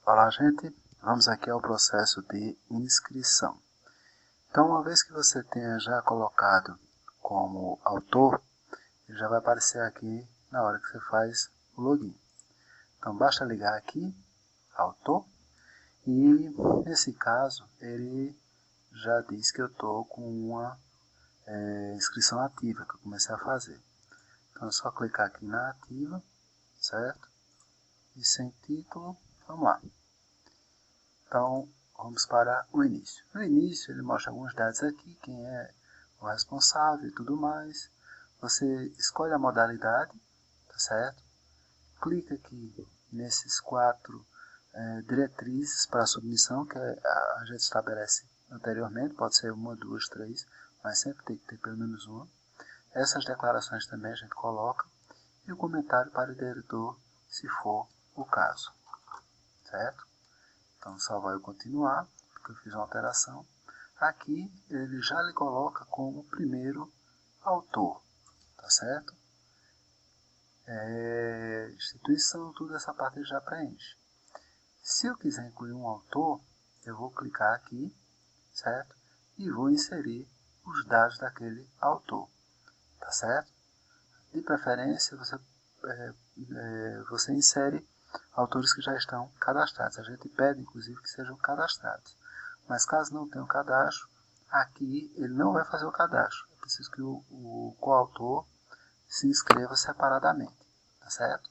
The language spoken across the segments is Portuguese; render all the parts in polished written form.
Olá, gente. Vamos aqui ao processo de inscrição. Então, uma vez que você tenha já colocado como autor, ele já vai aparecer aqui na hora que você faz o login. Então, basta ligar aqui, autor, e nesse caso, ele já diz que eu estou com uma inscrição ativa, que eu comecei a fazer. Então, é só clicar aqui na ativa, certo? E sem título, vamos lá. Então, vamos para o início. No início, ele mostra alguns dados aqui, quem é o responsável e tudo mais. Você escolhe a modalidade, tá certo? Clica aqui nesses quatro diretrizes para a submissão, que a gente estabelece anteriormente, pode ser uma, duas, três, mas sempre tem que ter pelo menos uma. Essas declarações também a gente coloca, e o comentário para o diretor, se for o caso, certo? Então, só vai continuar, porque eu fiz uma alteração. Aqui, ele já lhe coloca como primeiro autor, tá certo? Instituição, tudo essa parte ele já preenche. Se eu quiser incluir um autor, eu vou clicar aqui, certo? E vou inserir os dados daquele autor, tá certo? De preferência, você insere autores que já estão cadastrados. A gente pede, inclusive, que sejam cadastrados. Mas caso não tenha o cadastro, aqui ele não vai fazer o cadastro. É preciso que o coautor se inscreva separadamente, tá certo?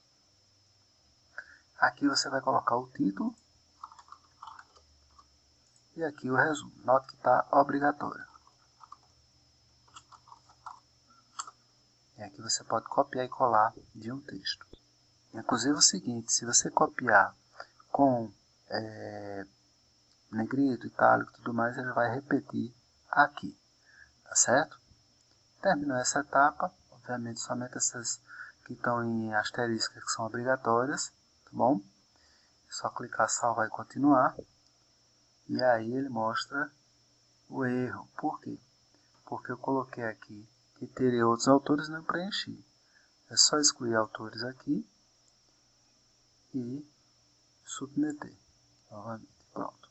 Aqui você vai colocar o título e aqui o resumo. Note que está obrigatório. E aqui você pode copiar e colar de um texto. Inclusive o seguinte, se você copiar com negrito, itálico e tudo mais, ele vai repetir aqui, tá certo? Terminou essa etapa, obviamente somente essas que estão em asterisco que são obrigatórias, tá bom? É só clicar salvar e continuar, e aí ele mostra o erro. Por quê? Porque eu coloquei aqui que teria outros autores e não preenchi. É só excluir autores aqui e submeter novamente. Pronto.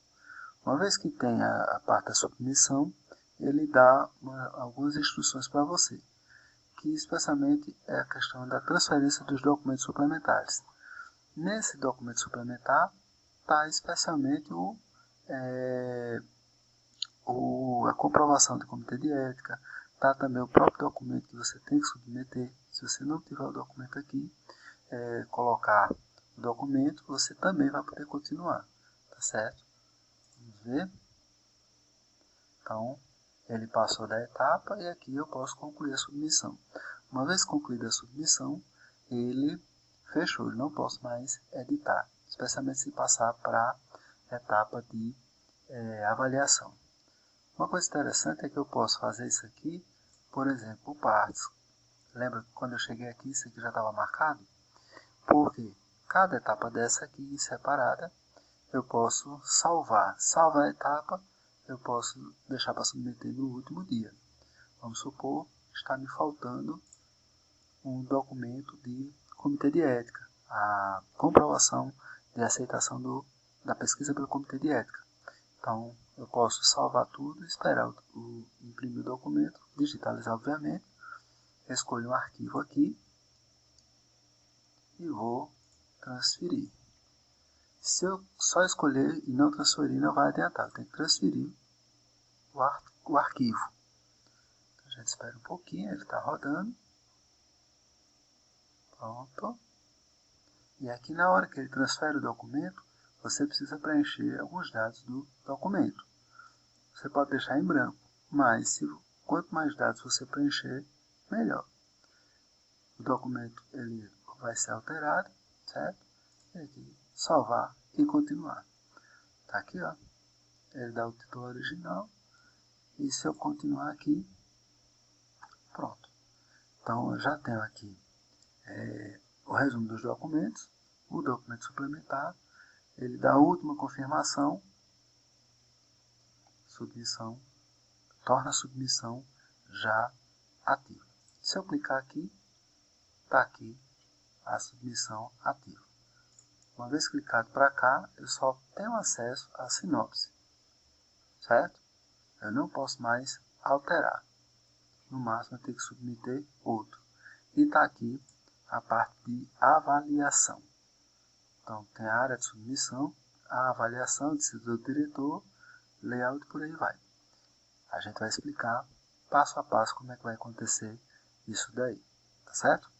Uma vez que tem a parte da submissão, ele dá algumas instruções para você, que especialmente é a questão da transferência dos documentos suplementares. Nesse documento suplementar está especialmente a comprovação do comitê de ética, está também o próprio documento que você tem que submeter. Se você não tiver o documento aqui, colocar o documento, você também vai poder continuar, tá certo? Vamos ver. Então, ele passou da etapa e aqui eu posso concluir a submissão. Uma vez concluída a submissão, ele fechou, eu não posso mais editar, especialmente se passar para a etapa de avaliação. Uma coisa interessante é que eu posso fazer isso aqui, por exemplo, partes. Lembra que quando eu cheguei aqui, isso aqui já estava marcado? Porque cada etapa dessa aqui, separada, eu posso salvar. Salvar a etapa, eu posso deixar para submeter no último dia. Vamos supor que está me faltando um documento de comitê de ética, a comprovação de aceitação da pesquisa pelo comitê de ética. Então, eu posso salvar tudo, esperar imprimir o documento, digitalizar obviamente, escolho um arquivo aqui e vou transferir. Se eu só escolher e não transferir, não vai adiantar, eu tenho que transferir o arquivo. Então, a gente espera um pouquinho, ele está rodando. Pronto. E aqui na hora que ele transfere o documento, você precisa preencher alguns dados do documento. Você pode deixar em branco, mas quanto mais dados você preencher, melhor. O documento ele vai ser alterado, certo? E aqui, salvar e continuar. Tá aqui, ó. Ele dá o título original. E se eu continuar aqui, pronto. Então, eu já tenho aqui o resumo dos documentos, o documento suplementar, ele dá a última confirmação, submissão, torna a submissão já ativa. Se eu clicar aqui, está aqui a submissão ativa. Uma vez clicado para cá, eu só tenho acesso à sinopse, certo? Eu não posso mais alterar. No máximo, eu tenho que submeter outro. E está aqui a parte de avaliação. Então, tem a área de submissão, a avaliação de do diretor, layout, por aí vai. A gente vai explicar passo a passo como é que vai acontecer isso daí, tá certo?